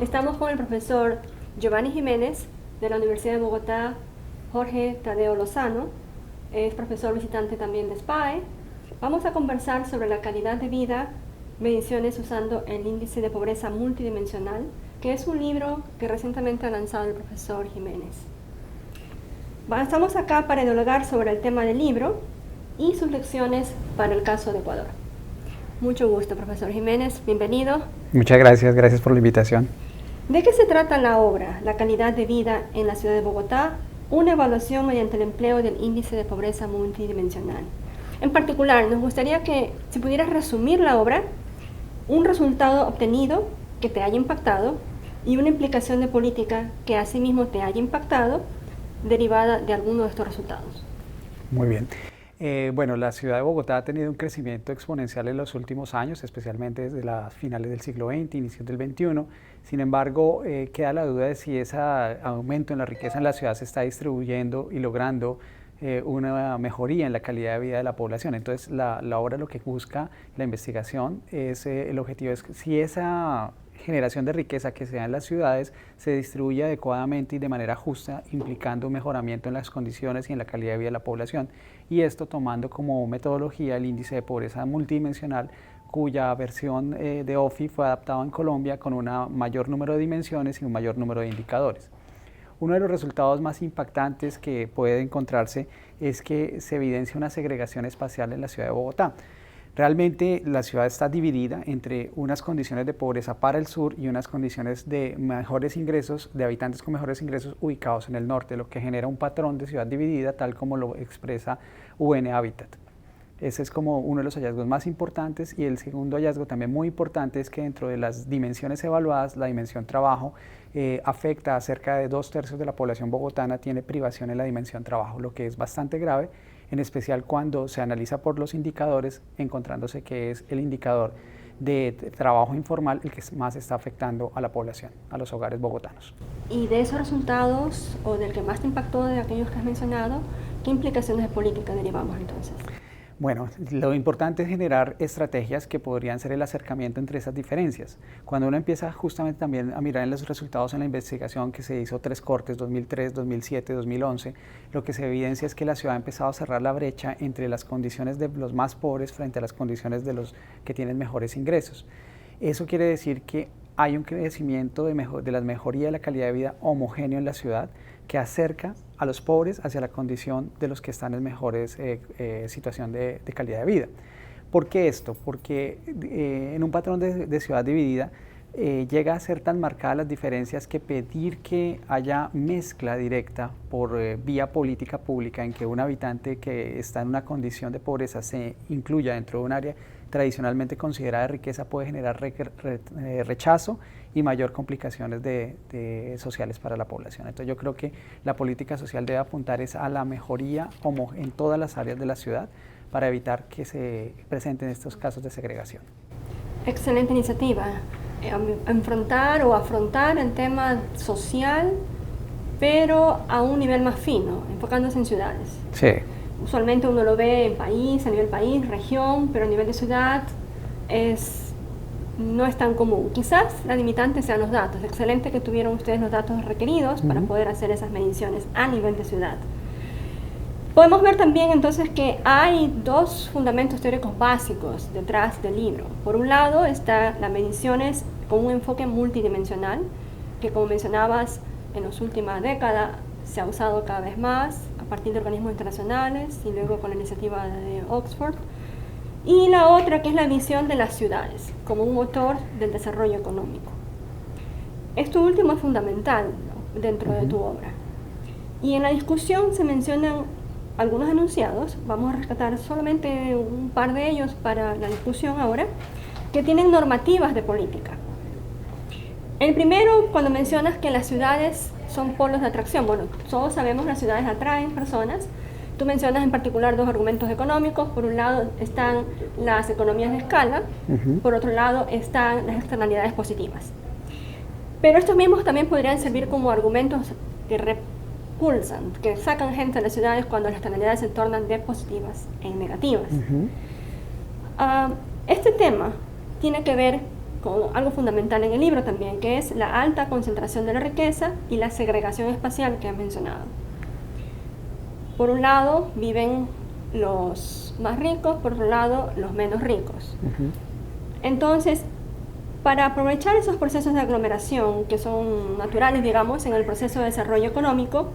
Estamos con el profesor Giovanni Jiménez de la Universidad de Bogotá, Jorge Tadeo Lozano, es profesor visitante también de SPAE. Vamos a conversar sobre la calidad de vida, mediciones usando el índice de pobreza multidimensional, que es un libro que recientemente ha lanzado el profesor Jiménez. Estamos acá para dialogar sobre el tema del libro y sus lecciones para el caso de Ecuador. Mucho gusto, profesor Jiménez, bienvenido. Muchas gracias, gracias por la invitación. ¿De qué se trata la obra, La calidad de vida en la ciudad de Bogotá? Una evaluación mediante el empleo del índice de pobreza multidimensional. En particular, nos gustaría que, si pudieras resumir la obra, un resultado obtenido que te haya impactado y una implicación de política que asimismo te haya impactado, derivada de alguno de estos resultados. Muy bien. Bueno, la ciudad de Bogotá ha tenido un crecimiento exponencial en los últimos años, especialmente desde las finales del siglo XX, inicios del XXI. Sin embargo, queda la duda de si ese aumento en la riqueza en la ciudad se está distribuyendo y logrando una mejoría en la calidad de vida de la población. Entonces, la obra lo que busca, la investigación, el objetivo es si esa generación de riqueza que se da en las ciudades se distribuye adecuadamente y de manera justa, implicando un mejoramiento en las condiciones y en la calidad de vida de la población, y esto tomando como metodología el índice de pobreza multidimensional, cuya versión de OFI fue adaptado en Colombia con un mayor número de dimensiones y un mayor número de indicadores. Uno de los resultados más impactantes que puede encontrarse es que se evidencia una segregación espacial en la ciudad de Bogotá. Realmente la ciudad está dividida entre unas condiciones de pobreza para el sur y unas condiciones de mejores ingresos, de habitantes con mejores ingresos ubicados en el norte, lo que genera un patrón de ciudad dividida tal como lo expresa UN Habitat. Ese es como uno de los hallazgos más importantes, y el segundo hallazgo también muy importante es que dentro de las dimensiones evaluadas, la dimensión trabajo afecta a cerca de 2/3 de la población bogotana, tiene privación en la dimensión trabajo, lo que es bastante grave, en especial cuando se analiza por los indicadores, encontrándose que es el indicador de trabajo informal el que más está afectando a la población, a los hogares bogotanos. Y de esos resultados, o del que más te impactó de aquellos que has mencionado, ¿qué implicaciones de política derivamos entonces? Bueno, lo importante es generar estrategias que podrían ser el acercamiento entre esas diferencias. Cuando uno empieza justamente también a mirar en los resultados en la investigación que se hizo 3 cortes, 2003, 2007, 2011, lo que se evidencia es que la ciudad ha empezado a cerrar la brecha entre las condiciones de los más pobres frente a las condiciones de los que tienen mejores ingresos. Eso quiere decir que hay un crecimiento de la mejoría de la calidad de vida homogéneo en la ciudad, que acerca a los pobres hacia la condición de los que están en mejores situación de calidad de vida. ¿Por qué esto? Porque en un patrón de ciudad dividida llega a ser tan marcadas las diferencias que pedir que haya mezcla directa por vía política pública en que un habitante que está en una condición de pobreza se incluya dentro de un área tradicionalmente considerada de riqueza puede generar rechazo y mayor complicaciones sociales para la población. Entonces yo creo que la política social debe apuntar a la mejoría en todas las áreas de la ciudad para evitar que se presenten estos casos de segregación. Excelente iniciativa. Enfrentar o afrontar el tema social, pero a un nivel más fino, enfocándose en ciudades. Sí. Usualmente uno lo ve en país, a nivel país, región, pero a nivel de ciudad no es tan común. Quizás la limitante sean los datos. Excelente que tuvieron ustedes los datos requeridos para poder hacer esas mediciones a nivel de ciudad. Podemos ver también entonces que hay 2 fundamentos teóricos básicos detrás del libro. Por un lado está las mediciones con un enfoque multidimensional, que como mencionabas en las últimas décadas se ha usado cada vez más a partir de organismos internacionales y luego con la iniciativa de Oxford. Y la otra, que es la visión de las ciudades como un motor del desarrollo económico. Esto último es fundamental, ¿no?, dentro de tu obra. Y en la discusión se mencionan algunos enunciados, vamos a rescatar solamente un par de ellos para la discusión ahora, que tienen normativas de política. El primero, cuando mencionas que las ciudades son polos de atracción, bueno, todos sabemos que las ciudades atraen personas. Tú mencionas en particular 2 argumentos económicos. Por un lado están las economías de escala, por otro lado están las externalidades positivas. Pero estos mismos también podrían servir como argumentos que repulsan, que sacan gente de las ciudades cuando las externalidades se tornan de positivas en negativas. Este tema tiene que ver con algo fundamental en el libro también, que es la alta concentración de la riqueza y la segregación espacial que has mencionado. Por un lado viven los más ricos, por otro lado los menos ricos. Entonces, para aprovechar esos procesos de aglomeración que son naturales, digamos, en el proceso de desarrollo económico,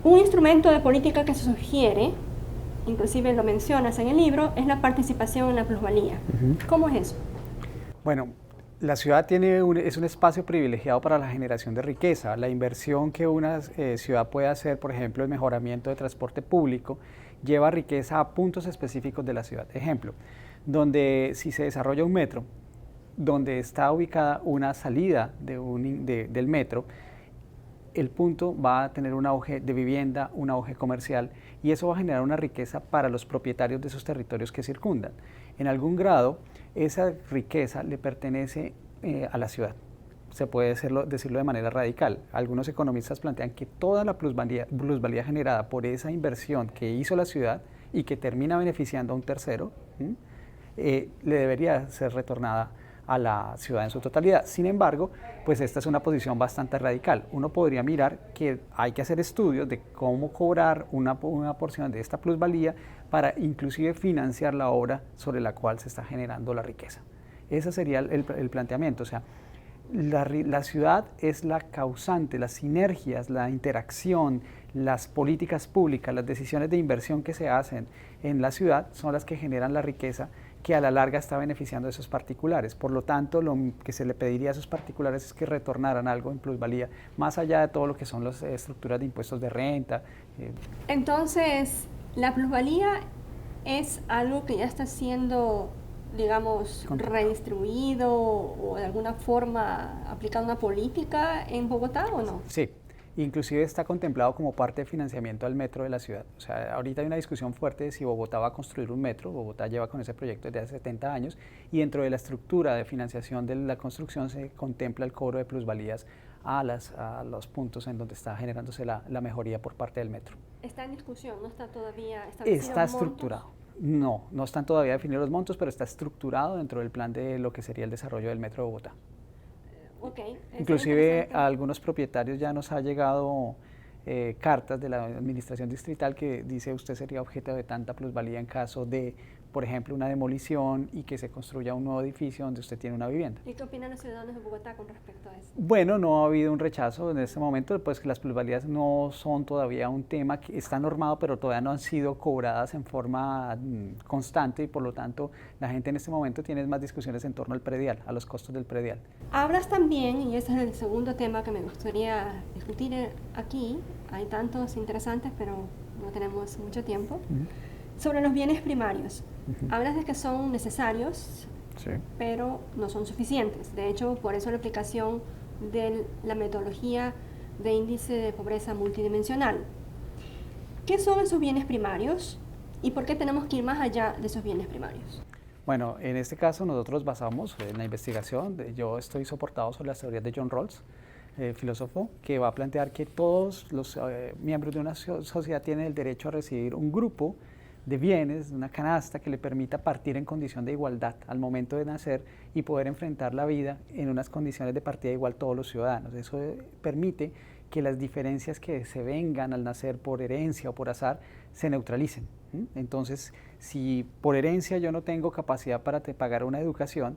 un instrumento de política que se sugiere, inclusive lo mencionas en el libro, es la participación en la plusvalía. ¿Cómo es eso? Bueno, la ciudad es un espacio privilegiado para la generación de riqueza. La inversión que una ciudad puede hacer, por ejemplo, el mejoramiento de transporte público, lleva riqueza a puntos específicos de la ciudad. Ejemplo, donde si se desarrolla un metro, donde está ubicada una salida del metro, el punto va a tener un auge de vivienda, un auge comercial, y eso va a generar una riqueza para los propietarios de esos territorios que circundan. En algún grado, esa riqueza le pertenece a la ciudad. Se puede decirlo de manera radical. Algunos economistas plantean que toda la plusvalía generada por esa inversión que hizo la ciudad y que termina beneficiando a un tercero, le debería ser retornada a la ciudad en su totalidad. Sin embargo, pues esta es una posición bastante radical. Uno podría mirar que hay que hacer estudios de cómo cobrar una porción de esta plusvalía para inclusive financiar la obra sobre la cual se está generando la riqueza. Ese sería el planteamiento. O sea, la ciudad es la causante, las sinergias, la interacción, las políticas públicas, las decisiones de inversión que se hacen en la ciudad son las que generan la riqueza que a la larga está beneficiando a esos particulares. Por lo tanto, lo que se le pediría a esos particulares es que retornaran algo en plusvalía, más allá de todo lo que son las estructuras de impuestos de renta. Entonces, la plusvalía es algo que ya está siendo, digamos, redistribuido o de alguna forma aplicando una política en Bogotá, ¿o no? Sí. Inclusive está contemplado como parte de financiamiento al metro de la ciudad. O sea, ahorita hay una discusión fuerte de si Bogotá va a construir un metro. Bogotá lleva con ese proyecto desde hace 70 años y dentro de la estructura de financiación de la construcción se contempla el cobro de plusvalías a los puntos en donde está generándose la mejoría por parte del metro. ¿Está en discusión? ¿No está todavía establecido? Está estructurado. No están todavía definidos los montos, pero está estructurado dentro del plan de lo que sería el desarrollo del metro de Bogotá. Inclusive a algunos propietarios ya nos ha llegado cartas de la administración distrital que dice usted sería objeto de tanta plusvalía en caso de, por ejemplo, una demolición y que se construya un nuevo edificio donde usted tiene una vivienda. ¿Y qué opinan los ciudadanos de Bogotá con respecto a eso? Bueno, no ha habido un rechazo en este momento, pues que las plusvalías no son todavía un tema que está normado, pero todavía no han sido cobradas en forma constante y por lo tanto la gente en este momento tiene más discusiones en torno al predial, a los costos del predial. Hablas también, y ese es el segundo tema que me gustaría discutir aquí, hay tantos interesantes pero no tenemos mucho tiempo, sobre los bienes primarios. Hablas de que son necesarios, sí, pero no son suficientes. De hecho, por eso la aplicación de la metodología de índice de pobreza multidimensional. ¿Qué son esos bienes primarios y por qué tenemos que ir más allá de esos bienes primarios? Bueno, en este caso nosotros basamos en la investigación, yo estoy soportado sobre las teorías de John Rawls, filósofo, que va a plantear que todos los miembros de una sociedad tienen el derecho a recibir un grupo de bienes, una canasta que le permita partir en condición de igualdad al momento de nacer y poder enfrentar la vida en unas condiciones de partida igual todos los ciudadanos. Eso permite que las diferencias que se vengan al nacer por herencia o por azar se neutralicen. Entonces, si por herencia yo no tengo capacidad para pagar una educación,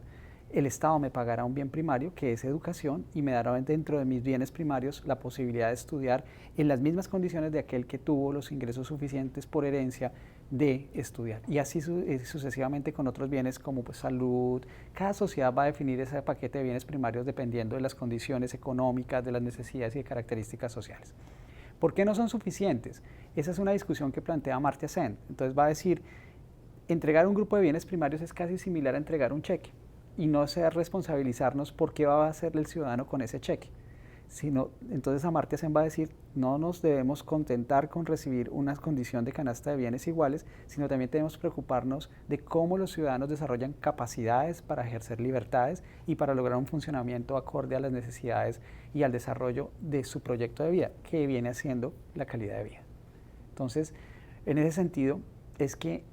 el Estado me pagará un bien primario, que es educación, y me dará dentro de mis bienes primarios la posibilidad de estudiar en las mismas condiciones de aquel que tuvo los ingresos suficientes por herencia de estudiar. Y así sucesivamente con otros bienes como pues, salud. Cada sociedad va a definir ese paquete de bienes primarios dependiendo de las condiciones económicas, de las necesidades y de características sociales. ¿Por qué no son suficientes? Esa es una discusión que plantea Amartya Sen. Entonces va a decir, entregar un grupo de bienes primarios es casi similar a entregar un cheque y no sea responsabilizarnos por qué va a hacer el ciudadano con ese cheque. Entonces Amartya Sen va a decir, no nos debemos contentar con recibir una condición de canasta de bienes iguales, sino también debemos preocuparnos de cómo los ciudadanos desarrollan capacidades para ejercer libertades y para lograr un funcionamiento acorde a las necesidades y al desarrollo de su proyecto de vida, que viene haciendo la calidad de vida. Entonces, en ese sentido, es que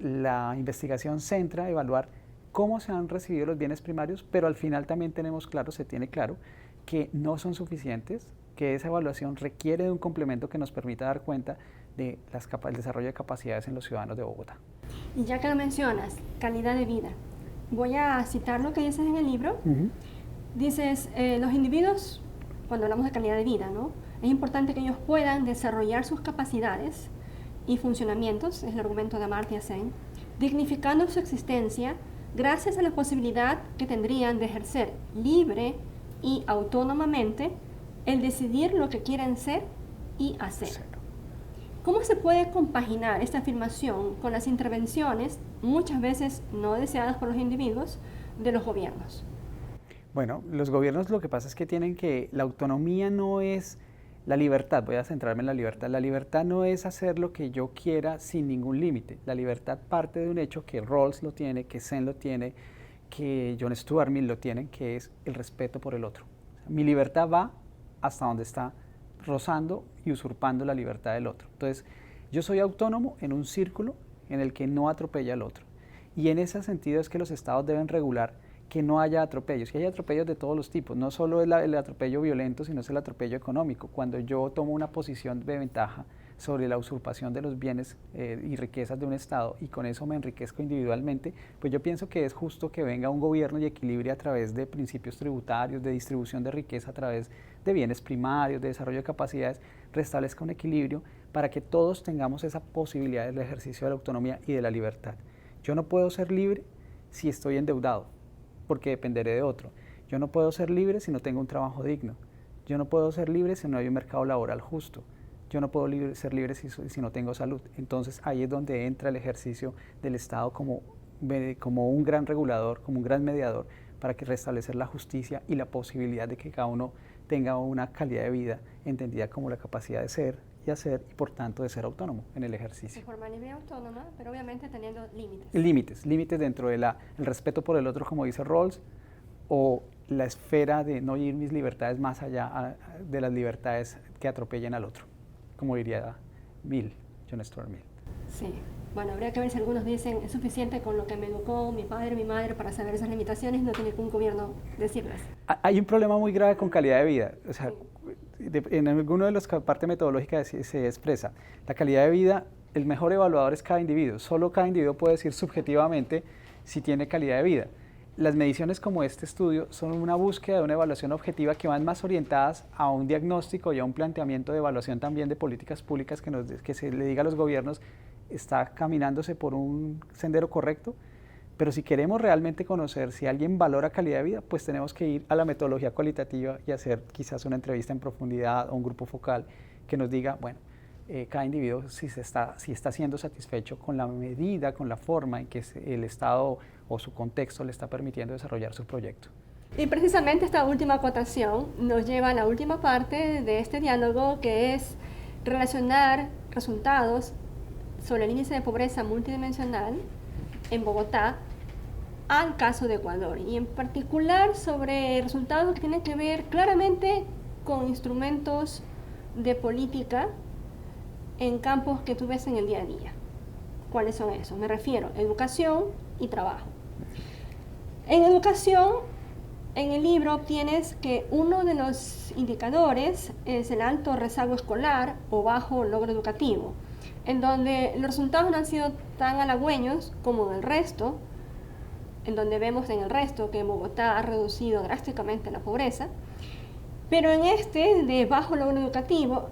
la investigación centra evaluar cómo se han recibido los bienes primarios, pero al final también tenemos claro, se tiene claro, que no son suficientes, que esa evaluación requiere de un complemento que nos permita dar cuenta de el desarrollo de capacidades en los ciudadanos de Bogotá. Y ya que lo mencionas, calidad de vida, voy a citar lo que dices en el libro. Dices, los individuos, cuando hablamos de calidad de vida, ¿no? Es importante que ellos puedan desarrollar sus capacidades y funcionamientos, es el argumento de Amartya Sen, dignificando su existencia gracias a la posibilidad que tendrían de ejercer libre y autónomamente el decidir lo que quieren ser y hacer. ¿Cómo se puede compaginar esta afirmación con las intervenciones, muchas veces no deseadas por los individuos, de los gobiernos? Bueno, los gobiernos lo que pasa es que tienen que, la autonomía no es la libertad, voy a centrarme en la libertad no es hacer lo que yo quiera sin ningún límite, la libertad parte de un hecho que Rawls lo tiene, que Sen lo tiene, que John Stuart Mill lo tienen, que es el respeto por el otro. Mi libertad va hasta donde está rozando y usurpando la libertad del otro. Entonces, yo soy autónomo en un círculo en el que no atropella al otro. Y en ese sentido es que los estados deben regular que no haya atropellos, que haya atropellos de todos los tipos, no solo el atropello violento, sino es el atropello económico. Cuando yo tomo una posición de ventaja sobre la usurpación de los bienes y riquezas de un Estado y con eso me enriquezco individualmente, pues yo pienso que es justo que venga un gobierno y equilibre a través de principios tributarios, de distribución de riqueza a través de bienes primarios, de desarrollo de capacidades, restablezca un equilibrio para que todos tengamos esa posibilidad del ejercicio de la autonomía y de la libertad. Yo no puedo ser libre si estoy endeudado, porque dependeré de otro. Yo no puedo ser libre si no tengo un trabajo digno. Yo no puedo ser libre si no hay un mercado laboral justo. Yo no puedo ser libre si no tengo salud. Entonces ahí es donde entra el ejercicio del Estado como un gran regulador, como un gran mediador, para que restablecer la justicia y la posibilidad de que cada uno tenga una calidad de vida entendida como la capacidad de ser y hacer y por tanto de ser autónomo en el ejercicio. De forma libre y autónoma, pero obviamente teniendo límites. Límites dentro del respeto por el otro, como dice Rawls, o la esfera de no ir mis libertades más allá de las libertades que atropellen al otro, como diría John Stuart Mill. Sí, bueno, habría que ver si algunos dicen es suficiente con lo que me educó mi padre, mi madre para saber esas limitaciones, no tiene que un gobierno decirlas. Hay un problema muy grave con calidad de vida, o sea, en alguno de los parte metodológica se expresa, la calidad de vida, el mejor evaluador es cada individuo, solo cada individuo puede decir subjetivamente si tiene calidad de vida. Las mediciones como este estudio son una búsqueda de una evaluación objetiva que van más orientadas a un diagnóstico y a un planteamiento de evaluación también de políticas públicas que se le diga a los gobiernos está caminándose por un sendero correcto, pero si queremos realmente conocer si alguien valora calidad de vida, pues tenemos que ir a la metodología cualitativa y hacer quizás una entrevista en profundidad o un grupo focal que nos diga, bueno, cada individuo si está siendo satisfecho con la medida, con la forma en que el Estado o su contexto le está permitiendo desarrollar su proyecto. Y precisamente esta última acotación nos lleva a la última parte de este diálogo, que es relacionar resultados sobre el índice de pobreza multidimensional en Bogotá al caso de Ecuador, y en particular sobre resultados que tienen que ver claramente con instrumentos de política en campos que tú ves en el día a día. ¿Cuáles son esos? Me refiero a educación y trabajo. En educación, en el libro obtienes que uno de los indicadores es el alto rezago escolar o bajo logro educativo, en donde los resultados no han sido tan halagüeños como en el resto, en donde vemos en el resto que Bogotá ha reducido drásticamente la pobreza. Pero en este de bajo logro educativo,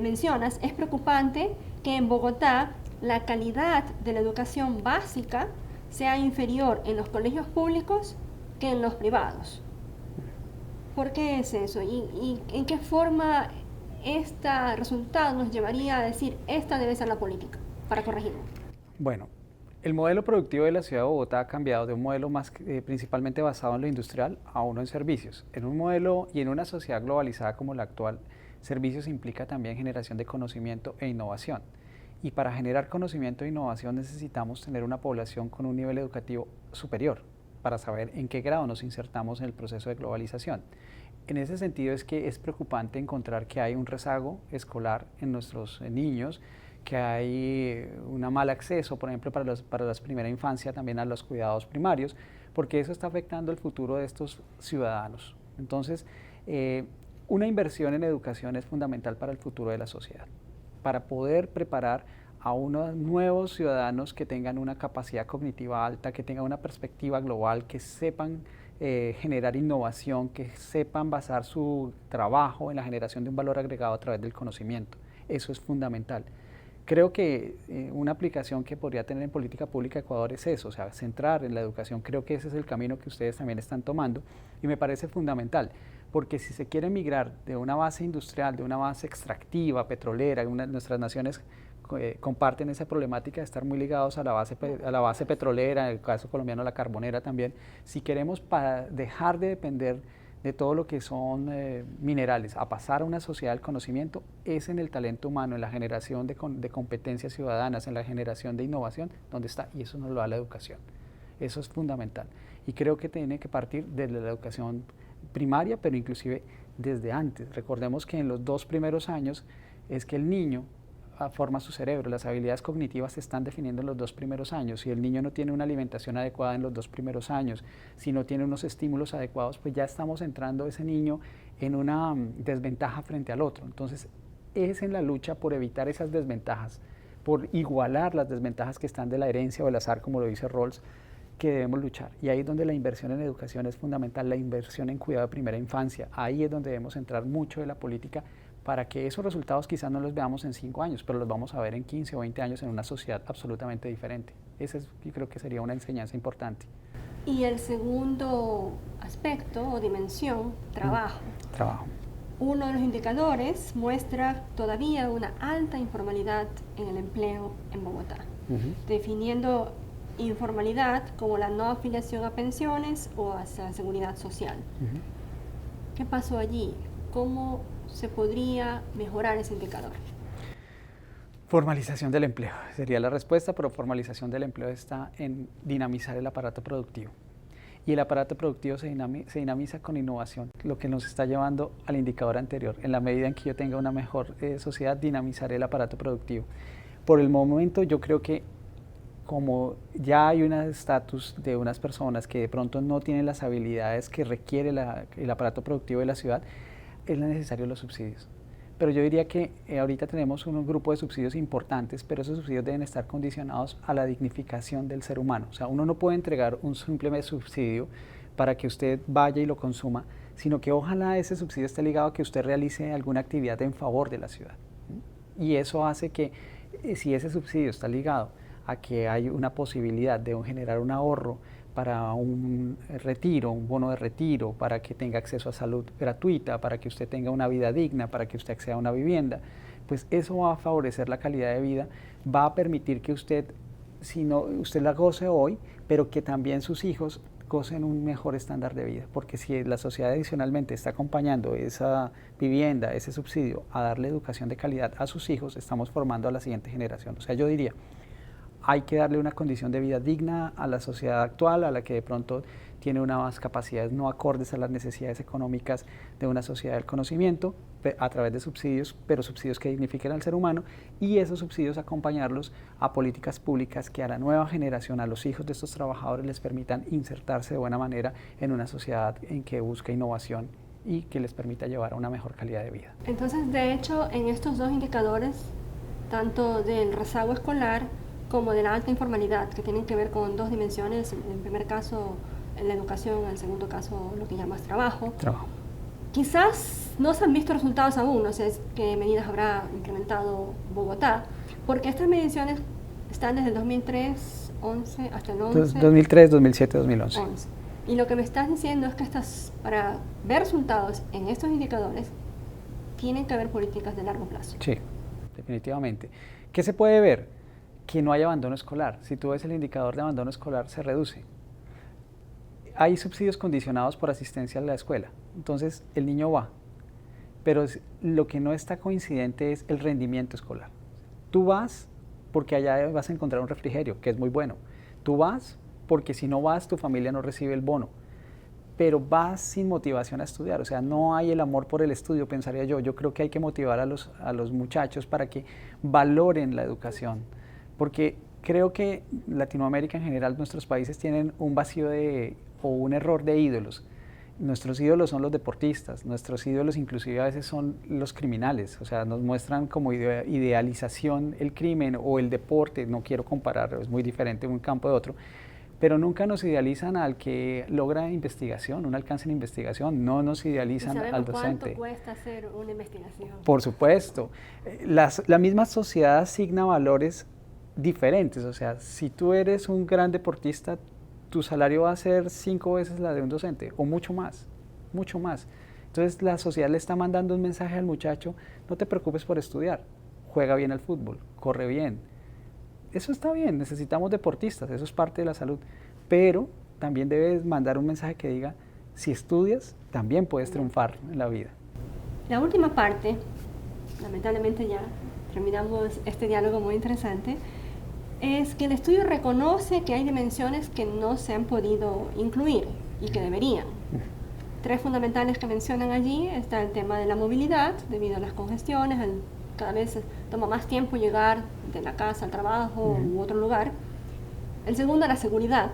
mencionas, es preocupante que en Bogotá la calidad de la educación básica sea inferior en los colegios públicos que en los privados. ¿Por qué es eso? ¿Y en qué forma este resultado nos llevaría a decir esta debe ser la política para corregirlo? Bueno, el modelo productivo de la ciudad de Bogotá ha cambiado de un modelo más principalmente basado en lo industrial a uno en servicios. En un modelo y en una sociedad globalizada como la actual, servicios implica también generación de conocimiento e innovación. Y para generar conocimiento e innovación necesitamos tener una población con un nivel educativo superior para saber en qué grado nos insertamos en el proceso de globalización. En ese sentido es que es preocupante encontrar que hay un rezago escolar en nuestros niños que hay un mal acceso, por ejemplo, para la primera infancia también a los cuidados primarios, porque eso está afectando el futuro de estos ciudadanos. Entonces, una inversión en educación es fundamental para el futuro de la sociedad, para poder preparar a unos nuevos ciudadanos que tengan una capacidad cognitiva alta, que tengan una perspectiva global, que sepan generar innovación, que sepan basar su trabajo en la generación de un valor agregado a través del conocimiento. Eso es fundamental. Creo que una aplicación que podría tener en política pública Ecuador es eso, o sea, centrar en la educación. Creo que ese es el camino que ustedes también están tomando y me parece fundamental, porque si se quiere migrar de una base industrial, de una base extractiva, petrolera, nuestras naciones comparten esa problemática de estar muy ligados a la base petrolera, en el caso colombiano la carbonera también. Si queremos dejar de depender de todo lo que son minerales, a pasar a una sociedad del conocimiento, es en el talento humano, en la generación de competencias ciudadanas, en la generación de innovación, donde está, y eso nos lo da la educación. Eso es fundamental. Y creo que tiene que partir desde la educación primaria, pero inclusive desde antes. Recordemos que en los 2 primeros años es que el niño forma su cerebro, las habilidades cognitivas se están definiendo en los 2 primeros años. Si el niño no tiene una alimentación adecuada en los 2 primeros años, si no tiene unos estímulos adecuados, pues ya estamos entrando ese niño en una desventaja frente al otro. Entonces, es en la lucha por evitar esas desventajas, por igualar las desventajas que están de la herencia o el azar, como lo dice Rawls, que debemos luchar. Y ahí es donde la inversión en educación es fundamental, la inversión en cuidado de primera infancia. Ahí es donde debemos entrar mucho de la política para que esos resultados quizás no los veamos en 5 años, pero los vamos a ver en 15 o 20 años en una sociedad absolutamente diferente. Yo creo que sería una enseñanza importante. Y el segundo aspecto o dimensión, trabajo. Trabajo. Uno de los indicadores muestra todavía una alta informalidad en el empleo en Bogotá, definiendo informalidad como la no afiliación a pensiones o a la seguridad social. ¿Qué pasó allí? ¿Cómo se podría mejorar ese indicador? Formalización del empleo sería la respuesta, pero formalización del empleo está en dinamizar el aparato productivo. Y el aparato productivo se dinamiza con innovación, lo que nos está llevando al indicador anterior. En la medida en que yo tenga una mejor sociedad, dinamizaré el aparato productivo. Por el momento yo creo que como ya hay un estatus de unas personas que de pronto no tienen las habilidades que requiere el aparato productivo de la ciudad, es necesario los subsidios. Pero yo diría que ahorita tenemos un grupo de subsidios importantes, pero esos subsidios deben estar condicionados a la dignificación del ser humano. O sea, uno no puede entregar un simple subsidio para que usted vaya y lo consuma, sino que ojalá ese subsidio esté ligado a que usted realice alguna actividad en favor de la ciudad. Y eso hace que, si ese subsidio está ligado a que hay una posibilidad de generar un ahorro para un retiro, un bono de retiro, para que tenga acceso a salud gratuita, para que usted tenga una vida digna, para que usted acceda a una vivienda, pues eso va a favorecer la calidad de vida, va a permitir que usted la goce hoy, pero que también sus hijos gocen un mejor estándar de vida, porque si la sociedad adicionalmente está acompañando esa vivienda, ese subsidio, a darle educación de calidad a sus hijos, estamos formando a la siguiente generación. O sea, yo diría, hay que darle una condición de vida digna a la sociedad actual, a la que de pronto tiene unas capacidades no acordes a las necesidades económicas de una sociedad del conocimiento, a través de subsidios, pero subsidios que dignifiquen al ser humano, y esos subsidios acompañarlos a políticas públicas que a la nueva generación, a los hijos de estos trabajadores, les permitan insertarse de buena manera en una sociedad en que busca innovación y que les permita llevar a una mejor calidad de vida. Entonces, de hecho, en estos 2 indicadores, tanto del rezago escolar como de la alta informalidad, que tienen que ver con 2 dimensiones, en el primer caso la educación, en el segundo caso lo que llamas trabajo. Quizás no se han visto resultados aún, no sé qué medidas habrá implementado Bogotá, porque estas mediciones están desde el 2003, 11 hasta el 11. 2003, 2007, 2011. 11. Y lo que me estás diciendo es que para ver resultados en estos indicadores, tienen que haber políticas de largo plazo. Sí, definitivamente. ¿Qué se puede ver? Que no hay abandono escolar. Si tú ves el indicador de abandono escolar, se reduce. Hay subsidios condicionados por asistencia a la escuela, entonces el niño va, pero lo que no está coincidente es el rendimiento escolar. Tú vas porque allá vas a encontrar un refrigerio, que es muy bueno. Tú vas porque si no vas, tu familia no recibe el bono. pero va sin motivación a estudiar, o sea, no hay el amor por el estudio, pensaría yo. Yo creo que hay que motivar a los muchachos para que valoren la educación, porque creo que Latinoamérica en general, nuestros países tienen un vacío o un error de ídolos. Nuestros ídolos son los deportistas, nuestros ídolos inclusive a veces son los criminales, o sea, nos muestran como idealización el crimen o el deporte, no quiero comparar, es muy diferente un campo de otro, pero nunca nos idealizan al que logra investigación, un alcance en investigación, no nos idealizan al docente. ¿Cuánto cuesta hacer una investigación? Por supuesto, la misma sociedad asigna valores diferentes, o sea, si tú eres un gran deportista, tu salario va a ser 5 veces la de un docente, o mucho más, mucho más. Entonces la sociedad le está mandando un mensaje al muchacho, no te preocupes por estudiar, juega bien al fútbol, corre bien. Eso está bien, necesitamos deportistas, eso es parte de la salud, pero también debes mandar un mensaje que diga, si estudias, también puedes triunfar en la vida. La última parte, lamentablemente ya terminamos este diálogo muy interesante, es que el estudio reconoce que hay dimensiones que no se han podido incluir y que deberían. 3 fundamentales que mencionan allí está el tema de la movilidad, debido a las congestiones, cada vez toma más tiempo llegar de la casa al trabajo u otro lugar. El segundo, la seguridad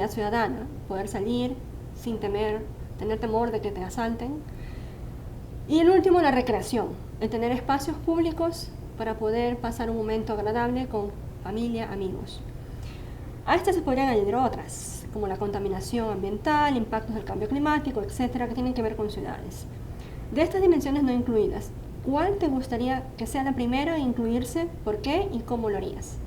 ciudadana, poder salir sin tener temor de que te asalten. Y el último, la recreación, el tener espacios públicos para poder pasar un momento agradable con familia, amigos. A estas se podrían añadir otras, como la contaminación ambiental, impactos del cambio climático, etcétera, que tienen que ver con ciudades. De estas dimensiones no incluidas, ¿cuál te gustaría que sea la primera en incluirse? ¿Por qué? ¿Y cómo lo harías?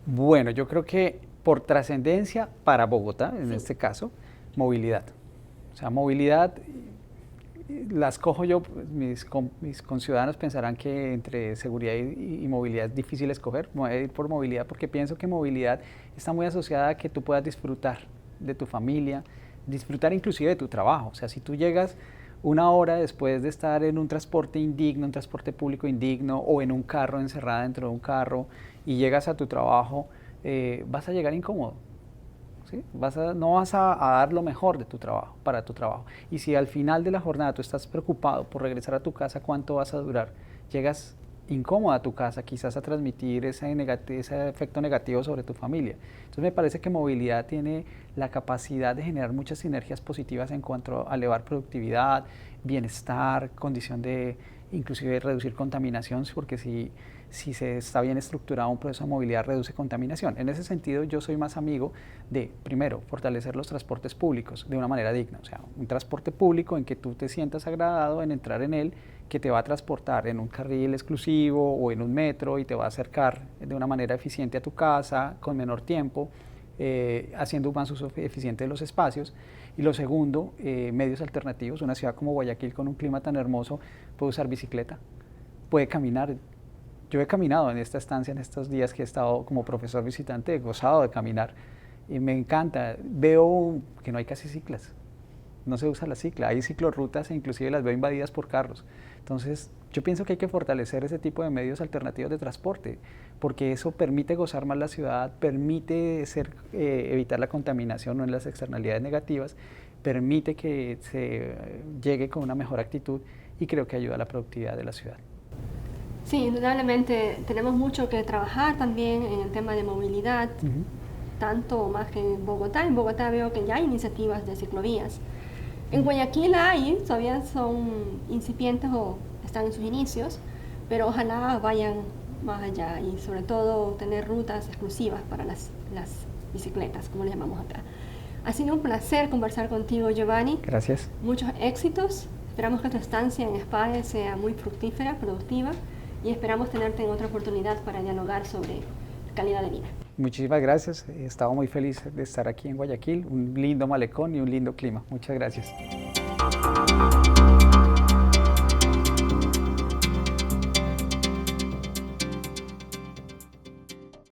Bueno, yo creo que por trascendencia para Bogotá, en este caso, movilidad. O sea, movilidad, las cojo yo, mis conciudadanos pensarán que entre seguridad y movilidad es difícil escoger. Me voy a ir por movilidad porque pienso que movilidad está muy asociada a que tú puedas disfrutar de tu familia, disfrutar inclusive de tu trabajo. O sea, si tú llegas 1 hora después de estar en un transporte indigno, un transporte público indigno o en un carro, encerrada dentro de un carro y llegas a tu trabajo, vas a llegar incómodo. ¿Sí? No vas a dar lo mejor de tu trabajo, para tu trabajo. Y si al final de la jornada tú estás preocupado por regresar a tu casa, ¿cuánto vas a durar? Llegas incómodo a tu casa, quizás a transmitir ese efecto negativo sobre tu familia. Entonces me parece que movilidad tiene la capacidad de generar muchas sinergias positivas en cuanto a elevar productividad, bienestar, condición de inclusive reducir contaminación, porque si se está bien estructurado un proceso de movilidad reduce contaminación. En ese sentido yo soy más amigo de, primero, fortalecer los transportes públicos de una manera digna, o sea, un transporte público en que tú te sientas agradado en entrar en él, que te va a transportar en un carril exclusivo o en un metro y te va a acercar de una manera eficiente a tu casa con menor tiempo, haciendo más uso eficiente de los espacios. Y lo segundo, medios alternativos. Una ciudad como Guayaquil con un clima tan hermoso puede usar bicicleta, puede caminar. Yo he caminado en esta estancia, en estos días que he estado como profesor visitante, he gozado de caminar y me encanta. Veo que no hay casi ciclas, no se usa la cicla, hay ciclorrutas e inclusive las veo invadidas por carros. Entonces yo pienso que hay que fortalecer ese tipo de medios alternativos de transporte, porque eso permite gozar más la ciudad, permite evitar la contaminación o en las externalidades negativas, permite que se llegue con una mejor actitud y creo que ayuda a la productividad de la ciudad. Sí, indudablemente tenemos mucho que trabajar también en el tema de movilidad, tanto o más que en Bogotá. En Bogotá veo que ya hay iniciativas de ciclovías. En Guayaquil hay, todavía son incipientes o están en sus inicios, pero ojalá vayan más allá y sobre todo tener rutas exclusivas para las bicicletas, como le llamamos acá. Ha sido un placer conversar contigo, Giovanni. Gracias. Muchos éxitos. Esperamos que tu estancia en SPAE sea muy fructífera, productiva, y esperamos tenerte en otra oportunidad para dialogar sobre calidad de vida. Muchísimas gracias. He estado muy feliz de estar aquí en Guayaquil, un lindo malecón y un lindo clima. Muchas gracias.